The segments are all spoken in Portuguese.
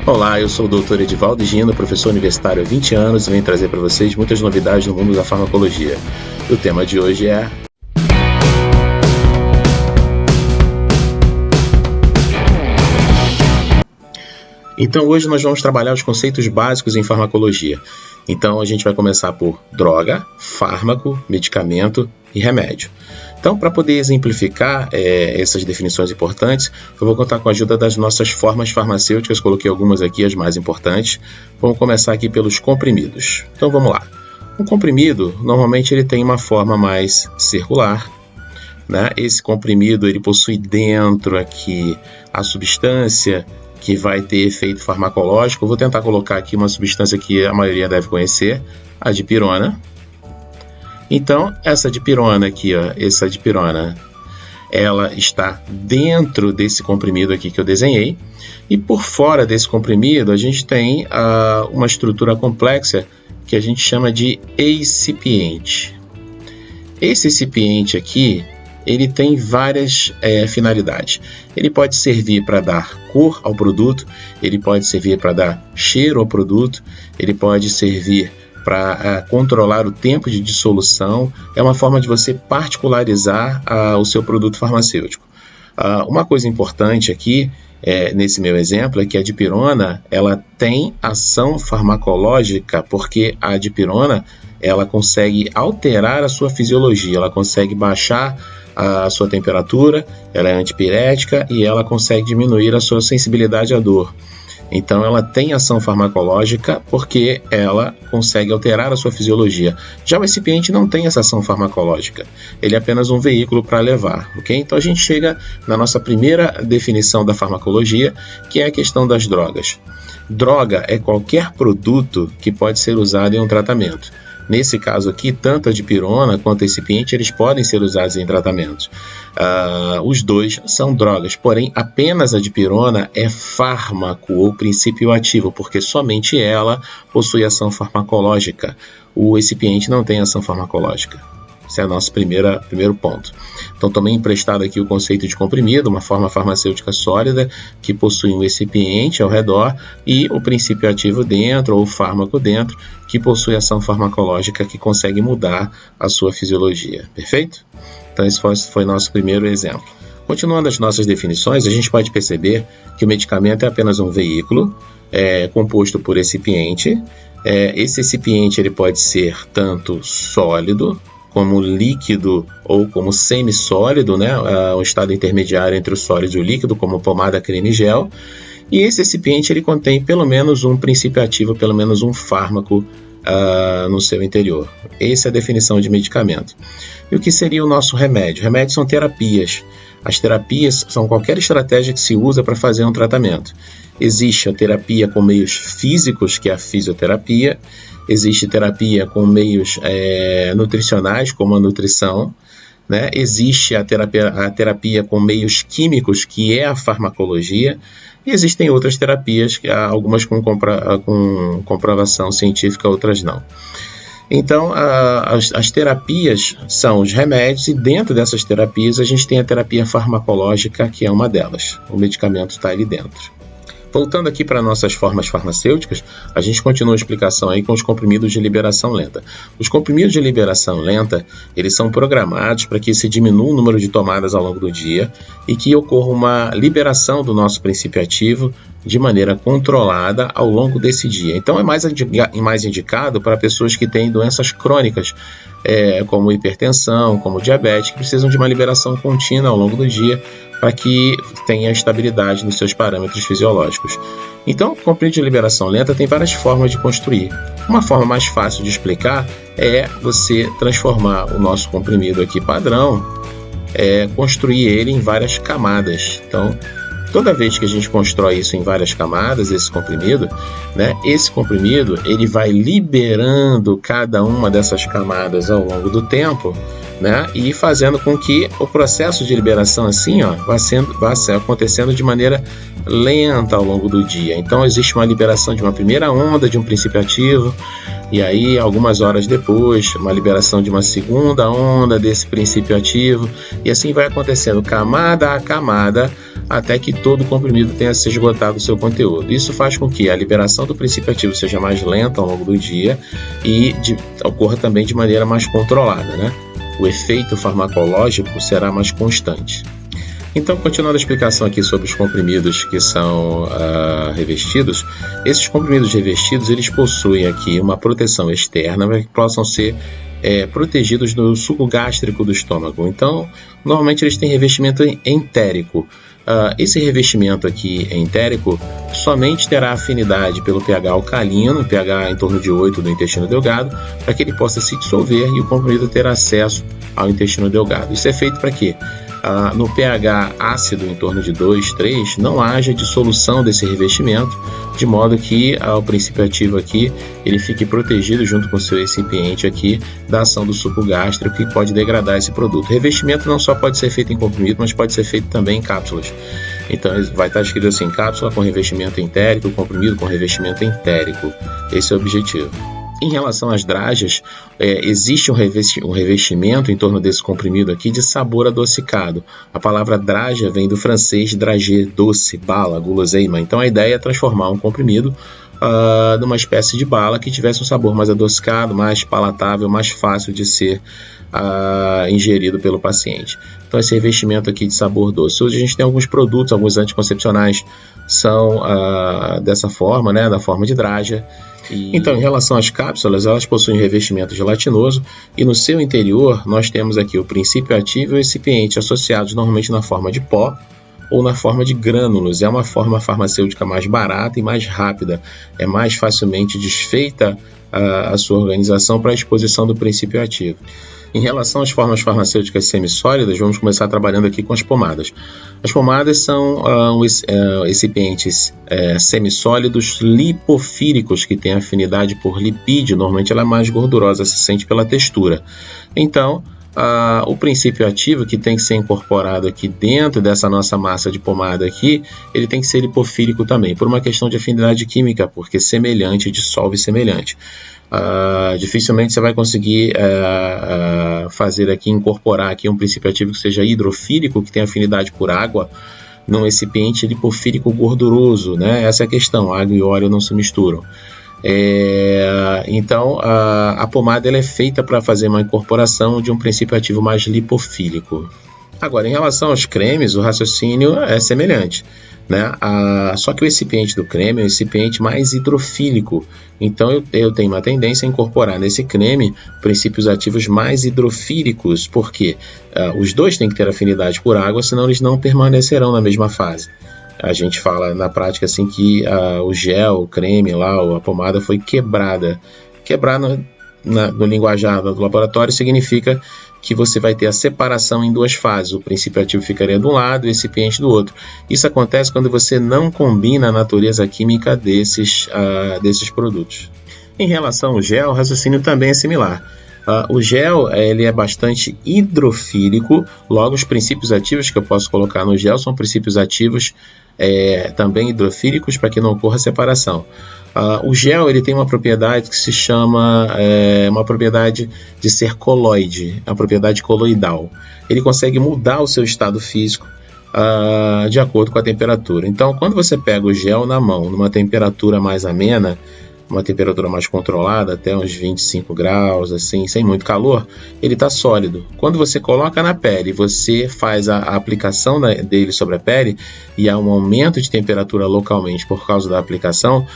Olá, eu sou o Dr. Edivaldo Gino, professor universitário há 20 anos e venho trazer para vocês muitas novidades no mundo da farmacologia. O tema de hoje é... Então hoje nós vamos trabalhar os conceitos básicos em farmacologia. Então a gente vai começar por droga, fármaco, medicamento e remédio. Então, para poder exemplificar essas definições importantes, eu vou contar com a ajuda das nossas formas farmacêuticas, coloquei algumas aqui, as mais importantes. Vamos começar aqui pelos comprimidos. Então vamos lá. Um comprimido, normalmente ele tem uma forma mais circular, né? Esse comprimido ele possui dentro aqui a substância que vai ter efeito farmacológico. Eu vou tentar colocar aqui uma substância que a maioria deve conhecer, a dipirona. Então, essa dipirona aqui, ó, essa dipirona, ela está dentro desse comprimido aqui que eu desenhei. E por fora desse comprimido, a gente tem uma estrutura complexa que a gente chama de excipiente. Esse excipiente aqui, ele tem várias finalidades. Ele pode servir para dar cor ao produto, ele pode servir para dar cheiro ao produto, ele pode servir para controlar o tempo de dissolução. É uma forma de você particularizar o seu produto farmacêutico. Uma coisa importante aqui, nesse meu exemplo, é que a dipirona ela tem ação farmacológica, porque a dipirona ela consegue alterar a sua fisiologia, ela consegue baixar a sua temperatura, ela é antipirética e ela consegue diminuir a sua sensibilidade à dor. Então ela tem ação farmacológica porque ela consegue alterar a sua fisiologia. Já o excipiente não tem essa ação farmacológica, ele é apenas um veículo para levar, ok? Então a gente chega na nossa primeira definição da farmacologia, que é a questão das drogas. Droga é qualquer produto que pode ser usado em um tratamento. Nesse caso aqui, tanto a dipirona quanto o excipiente, eles podem ser usados em tratamentos. Os dois são drogas, porém apenas a dipirona é fármaco ou princípio ativo, porque somente ela possui ação farmacológica. O excipiente não tem ação farmacológica. Esse é o nosso primeiro ponto. Então, tomei emprestado aqui o conceito de comprimido, uma forma farmacêutica sólida que possui um excipiente ao redor e o princípio ativo dentro, ou o fármaco dentro, que possui ação farmacológica que consegue mudar a sua fisiologia. Perfeito? Então, esse foi nosso primeiro exemplo. Continuando as nossas definições, a gente pode perceber que o medicamento é apenas um veículo composto por recipiente. Esse recipiente ele pode ser tanto sólido, como líquido ou como semissólido, né? O estado intermediário entre o sólido e o líquido, como pomada, creme e gel. E esse recipiente ele contém pelo menos um princípio ativo, pelo menos um fármaco no seu interior. Essa é a definição de medicamento. E o que seria o nosso remédio? Remédios são terapias. As terapias são qualquer estratégia que se usa para fazer um tratamento. Existe a terapia com meios físicos, que é a fisioterapia. Existe terapia com meios nutricionais, como a nutrição, né? Existe a terapia com meios químicos, que é a farmacologia. E existem outras terapias, algumas com comprovação científica, outras não. Então, as terapias são os remédios, e dentro dessas terapias a gente tem a terapia farmacológica, que é uma delas. O medicamento está ali dentro. Voltando aqui para nossas formas farmacêuticas, a gente continua a explicação aí com os comprimidos de liberação lenta. Os comprimidos de liberação lenta, eles são programados para que se diminua o número de tomadas ao longo do dia e que ocorra uma liberação do nosso princípio ativo de maneira controlada ao longo desse dia. Então é mais indicado para pessoas que têm doenças crônicas, como hipertensão, como diabetes, que precisam de uma liberação contínua ao longo do dia para que tenha estabilidade nos seus parâmetros fisiológicos. Então, o comprimido de liberação lenta tem várias formas de construir. Uma forma mais fácil de explicar é você transformar o nosso comprimido aqui padrão, construir ele em várias camadas. Então, toda vez que a gente constrói isso em várias camadas, esse comprimido ele vai liberando cada uma dessas camadas ao longo do tempo, né? E fazendo com que o processo de liberação assim, vá acontecendo de maneira lenta ao longo do dia. Então existe uma liberação de uma primeira onda de um princípio ativo, e aí algumas horas depois, uma liberação de uma segunda onda desse princípio ativo, e assim vai acontecendo camada a camada, até que todo o comprimido tenha se esgotado o seu conteúdo. Isso faz com que a liberação do princípio ativo seja mais lenta ao longo do dia e ocorra também de maneira mais controlada, né? O efeito farmacológico será mais constante. Então, continuando a explicação aqui sobre os comprimidos que são revestidos, esses comprimidos revestidos, eles possuem aqui uma proteção externa para que possam ser protegidos no suco gástrico do estômago. Então, normalmente eles têm revestimento entérico. Esse revestimento aqui entérico somente terá afinidade pelo pH alcalino, pH em torno de 8 do intestino delgado, para que ele possa se dissolver e o comprimido ter acesso ao intestino delgado. Isso é feito para quê? No pH ácido em torno de 2, 3, não haja dissolução desse revestimento, de modo que o princípio ativo aqui ele fique protegido junto com o seu recipiente aqui da ação do suco gástrico que pode degradar esse produto. O revestimento não só pode ser feito em comprimido, mas pode ser feito também em cápsulas. Então vai estar escrito assim, cápsula com revestimento entérico, comprimido com revestimento entérico. Esse é o objetivo. Em relação às dragas, existe um revestimento em torno desse comprimido aqui de sabor adocicado. A palavra draga vem do francês drager, doce, bala, guloseima. Então a ideia é transformar um comprimido numa espécie de bala que tivesse um sabor mais adocicado, mais palatável, mais fácil de ser ingerido pelo paciente. Então esse revestimento aqui de sabor doce. Hoje a gente tem alguns produtos, alguns anticoncepcionais são dessa forma, né, da forma de draga. Então, em relação às cápsulas, elas possuem revestimento gelatinoso e no seu interior nós temos aqui o princípio ativo e o recipiente associados normalmente na forma de pó ou na forma de grânulos. É uma forma farmacêutica mais barata e mais rápida. É mais facilmente desfeita a sua organização para a exposição do princípio ativo. Em relação às formas farmacêuticas semissólidas, vamos começar trabalhando aqui com as pomadas. As pomadas são recipientes semissólidos lipofílicos que têm afinidade por lipídio. Normalmente ela é mais gordurosa, se sente pela textura. Então, o princípio ativo que tem que ser incorporado aqui dentro dessa nossa massa de pomada aqui, ele tem que ser lipofílico também, por uma questão de afinidade química, porque semelhante dissolve semelhante. Dificilmente você vai conseguir incorporar aqui um princípio ativo que seja hidrofílico, que tenha afinidade por água, num recipiente lipofílico gorduroso, né? Essa é a questão, água e óleo não se misturam. Então a pomada ela é feita para fazer uma incorporação de um princípio ativo mais lipofílico. Agora, em relação aos cremes, o raciocínio é semelhante, né? Só que o recipiente do creme é um recipiente mais hidrofílico, então eu tenho uma tendência a incorporar nesse creme princípios ativos mais hidrofílicos, porque os dois têm que ter afinidade por água, senão eles não permanecerão na mesma fase. A gente fala na prática assim que o gel, o creme lá, a pomada foi quebrada. Quebrar no linguajar do laboratório significa que você vai ter a separação em duas fases. O princípio ativo ficaria de um lado e o recipiente do outro. Isso acontece quando você não combina a natureza química desses produtos. Em relação ao gel, o raciocínio também é similar. O gel ele é bastante hidrofílico, logo os princípios ativos que eu posso colocar no gel são princípios ativos também hidrofílicos para que não ocorra separação. O gel ele tem uma propriedade que se chama uma propriedade de ser coloide, a propriedade coloidal. Ele consegue mudar o seu estado físico de acordo com a temperatura. Então, quando você pega o gel na mão, numa temperatura mais amena, uma temperatura mais controlada, até uns 25 graus, assim, sem muito calor, ele está sólido. Quando você coloca na pele, você faz a aplicação dele sobre a pele e há um aumento de temperatura localmente por causa da aplicação,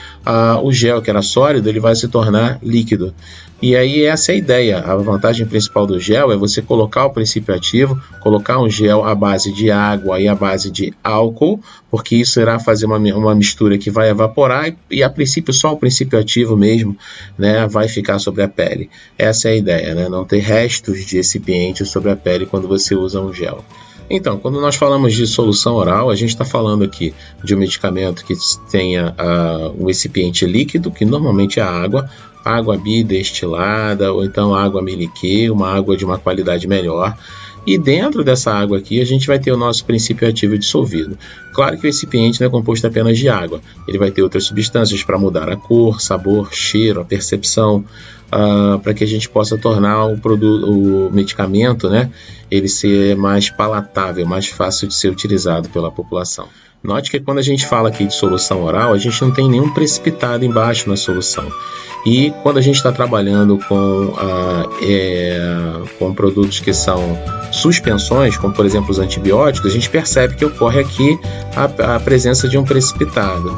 o gel que era sólido, ele vai se tornar líquido. E aí essa é a ideia. A vantagem principal do gel é você colocar o princípio ativo, colocar um gel à base de água e à base de álcool, porque isso irá fazer uma mistura que vai evaporar e a princípio só o princípio ativo mesmo, né, vai ficar sobre a pele. Essa é a ideia, né, não ter restos de recipiente sobre a pele quando você usa um gel. Então, quando nós falamos de solução oral, a gente está falando aqui de um medicamento que tenha um recipiente líquido, que normalmente é água bidestilada ou então água meliquê, uma água de uma qualidade melhor. E dentro dessa água aqui a gente vai ter o nosso princípio ativo dissolvido. Claro que o recipiente não é composto apenas de água, ele vai ter outras substâncias para mudar a cor, sabor, cheiro, a percepção, para que a gente possa tornar o medicamento, né, ele ser mais palatável, mais fácil de ser utilizado pela população. Note que quando a gente fala aqui de solução oral, a gente não tem nenhum precipitado embaixo na solução. E quando a gente está trabalhando com produtos que são suspensões, como por exemplo os antibióticos, a gente percebe que ocorre aqui a presença de um precipitado.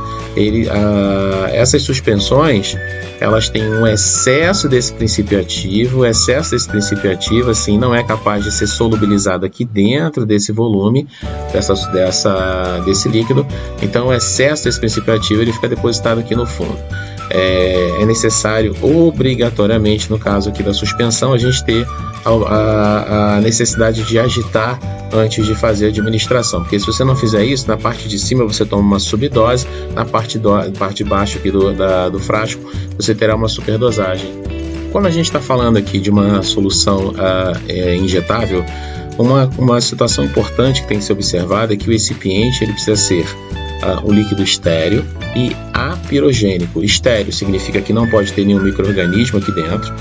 Essas suspensões, elas têm um excesso desse princípio ativo. O excesso desse princípio ativo assim, não é capaz de ser solubilizado aqui dentro desse volume, desse líquido. Então o excesso desse princípio ativo ele fica depositado aqui no fundo. É necessário obrigatoriamente, no caso aqui da suspensão, a gente ter a necessidade de agitar antes de fazer a administração, porque se você não fizer isso, na parte de cima você toma uma subdose, na parte de baixo aqui do frasco você terá uma superdosagem. Quando a gente está falando aqui de uma solução injetável, uma situação importante que tem que ser observada é que o recipiente ele precisa ser um líquido estéril e apirogênico. Estéril significa que não pode ter nenhum micro-organismo aqui dentro,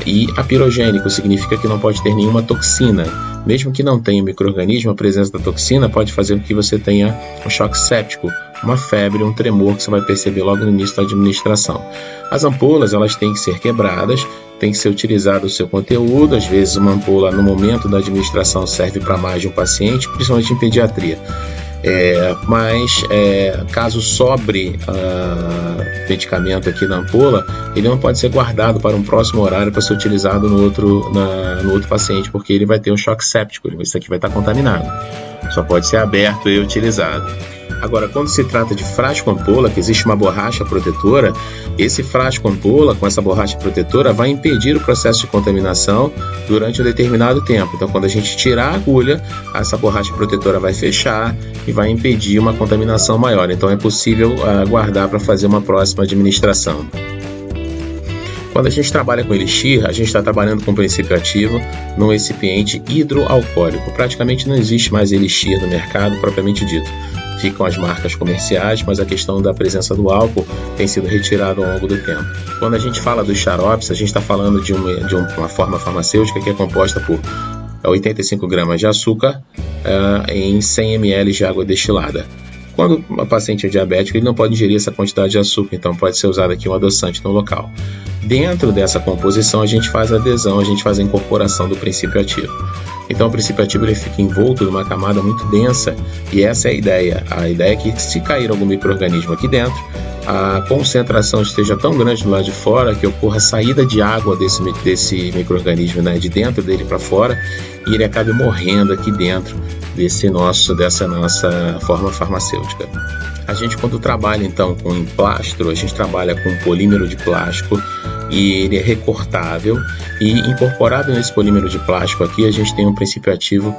e apirogênico significa que não pode ter nenhuma toxina. Mesmo que não tenha micro-organismo, a presença da toxina pode fazer com que você tenha um choque séptico, uma febre, um tremor que você vai perceber logo no início da administração. As ampolas elas têm que ser quebradas, tem que ser utilizado o seu conteúdo. Às vezes uma ampola no momento da administração serve para mais de um paciente, principalmente em pediatria. Mas caso sobre medicamento aqui na ampola, ele não pode ser guardado para um próximo horário para ser utilizado no outro paciente, porque ele vai ter um choque séptico, isso aqui vai estar contaminado. Só pode ser aberto e utilizado. Agora, quando se trata de frasco ampola, que existe uma borracha protetora, esse frasco ampola com essa borracha protetora vai impedir o processo de contaminação durante um determinado tempo. Então, quando a gente tirar a agulha, essa borracha protetora vai fechar e vai impedir uma contaminação maior. Então, é possível guardar para fazer uma próxima administração. Quando a gente trabalha com elixir, a gente está trabalhando com princípio ativo num recipiente hidroalcoólico. Praticamente não existe mais elixir no mercado propriamente dito. Ficam as marcas comerciais, mas a questão da presença do álcool tem sido retirada ao longo do tempo. Quando a gente fala dos xaropes, a gente está falando de uma forma farmacêutica que é composta por 85 gramas de açúcar em 100 ml de água destilada. Quando o paciente é diabético, ele não pode ingerir essa quantidade de açúcar, então pode ser usado aqui um adoçante no local. Dentro dessa composição, a gente faz a adesão, a gente faz a incorporação do princípio ativo. Então, o princípio ativo ele fica envolto numa camada muito densa, e essa é a ideia. A ideia é que, se cair algum micro-organismo aqui dentro, a concentração esteja tão grande do lado de fora que ocorra a saída de água desse micro-organismo, né, de dentro dele para fora, e ele acabe morrendo aqui dentro dessa nossa forma farmacêutica. A gente, quando trabalha então com emplastro, a gente trabalha com polímero de plástico, e ele é recortável, e incorporado nesse polímero de plástico aqui a gente tem um princípio ativo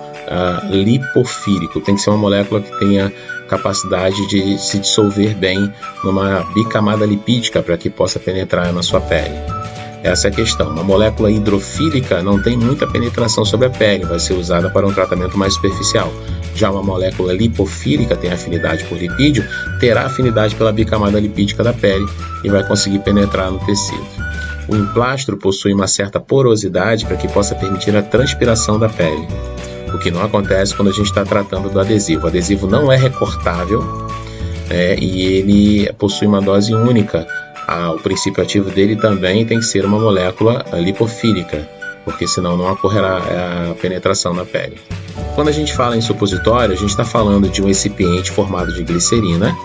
lipofílico. Tem que ser uma molécula que tenha capacidade de se dissolver bem numa bicamada lipídica para que possa penetrar na sua pele. Essa é a questão. Uma molécula hidrofílica não tem muita penetração sobre a pele, vai ser usada para um tratamento mais superficial. Já uma molécula lipofílica tem afinidade por lipídio, terá afinidade pela bicamada lipídica da pele e vai conseguir penetrar no tecido. O emplastro possui uma certa porosidade para que possa permitir a transpiração da pele, o que não acontece quando a gente está tratando do adesivo. O adesivo não é recortável, e ele possui uma dose única. O princípio ativo dele também tem que ser uma molécula lipofílica, porque senão não ocorrerá a penetração na pele. Quando a gente fala em supositório, a gente está falando de um recipiente formado de glicerina,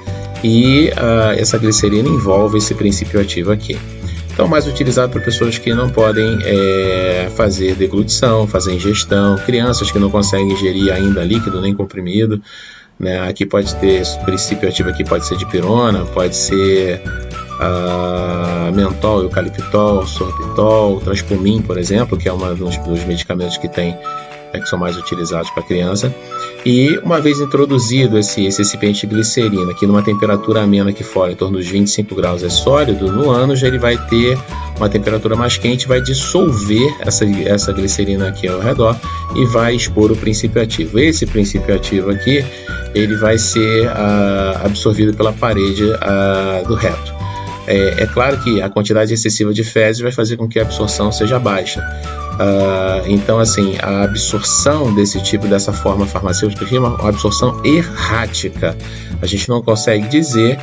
e essa glicerina envolve esse princípio ativo aqui. Então, mais utilizado para pessoas que não podem fazer deglutição, fazer ingestão, crianças que não conseguem ingerir ainda líquido nem comprimido, né? Aqui pode ter, esse princípio ativo aqui pode ser dipirona, pode ser mentol, eucaliptol, sorbitol, transpumin, por exemplo, que é um dos medicamentos que tem que são mais utilizados para criança. E uma vez introduzido esse recipiente de glicerina, que numa temperatura amena aqui fora, em torno dos 25 graus é sólido, no ânus ele vai ter uma temperatura mais quente, vai dissolver essa glicerina aqui ao redor e vai expor o princípio ativo. Esse princípio ativo aqui, ele vai ser absorvido pela parede do reto. É claro que a quantidade excessiva de fezes vai fazer com que a absorção seja baixa. Então, assim, a absorção dessa forma farmacêutica aqui é uma absorção errática. A gente não consegue dizer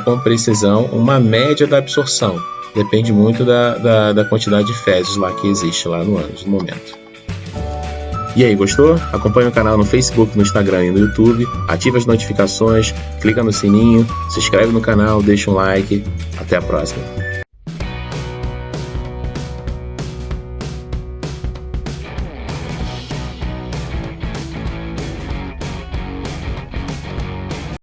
com precisão uma média da absorção. Depende muito da quantidade de fezes lá que existe lá no ânus no momento. E aí, gostou? Acompanhe o canal no Facebook, no Instagram e no YouTube. Ative as notificações, clica no sininho, se inscreve no canal, deixa um like. Até a próxima.